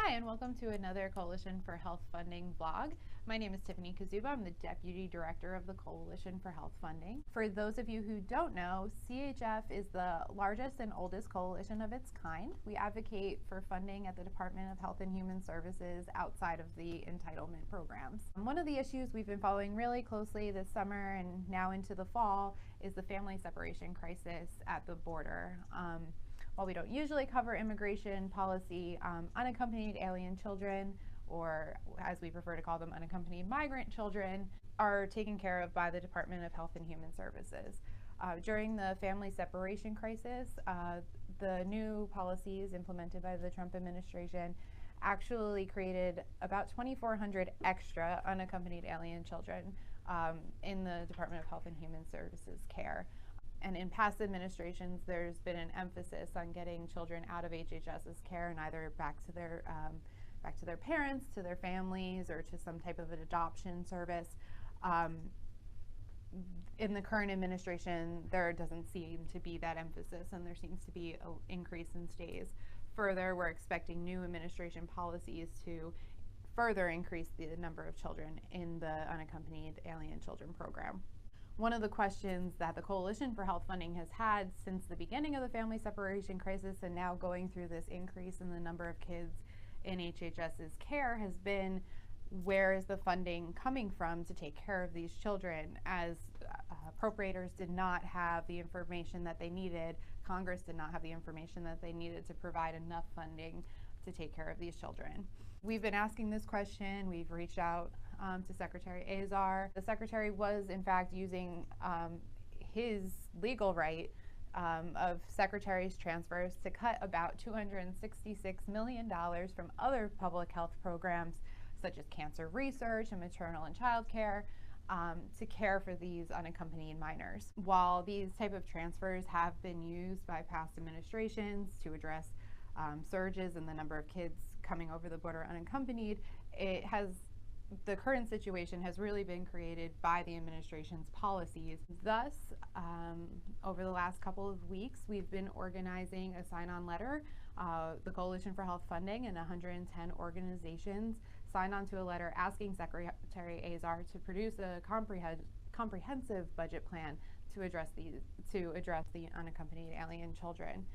Hi, and welcome to another Coalition for Health Funding blog. My name is Tiffany Kaszuba. I'm the Deputy Director of the Coalition for Health Funding. For those of you who don't know, CHF is the largest and oldest coalition of its kind. We advocate for funding at the Department of Health and Human Services outside of the entitlement programs. One of the issues we've been following really closely this summer and now into the fall is the family separation crisis at the border. While we don't usually cover immigration policy, unaccompanied alien children, or as we prefer to call them, unaccompanied migrant children, are taken care of by the Department of Health and Human Services. During the family separation crisis, the new policies implemented by the Trump administration actually created about 2,400 extra unaccompanied alien children in the Department of Health and Human Services care. And in past administrations, there's been an emphasis on getting children out of HHS's care and either back to their parents, to their families, or to some type of an adoption service. In the current administration, there doesn't seem to be that emphasis, and there seems to be an increase in stays. Further, we're expecting new administration policies to further increase the number of children in the unaccompanied alien children program. One of the questions that the Coalition for Health Funding has had since the beginning of the family separation crisis and now going through this increase in the number of kids in HHS's care has been, where is the funding coming from to take care of these children? As appropriators did not have the information that they needed, Congress did not have the information that they needed to provide enough funding to take care of these children. We've been asking this question. We've reached out to Secretary Azar. The Secretary was in fact using his legal right of Secretary's transfers to cut about $266 million from other public health programs such as cancer research and maternal and child care to care for these unaccompanied minors. While these type of transfers have been used by past administrations to address surges in the number of kids coming over the border unaccompanied, the current situation has really been created by the administration's policies. Thus, over the last couple of weeks, we've been organizing a sign-on letter. The Coalition for Health Funding and 110 organizations signed on to a letter asking Secretary Azar to produce a comprehensive budget plan to address the unaccompanied alien children.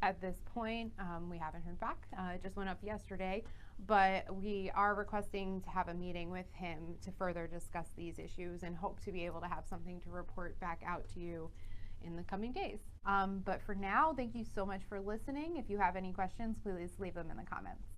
At this point, we haven't heard back. It just went up yesterday, but we are requesting to have a meeting with him to further discuss these issues and hope to be able to have something to report back out to you in the coming days. But for now, thank you so much for listening. If you have any questions, please leave them in the comments.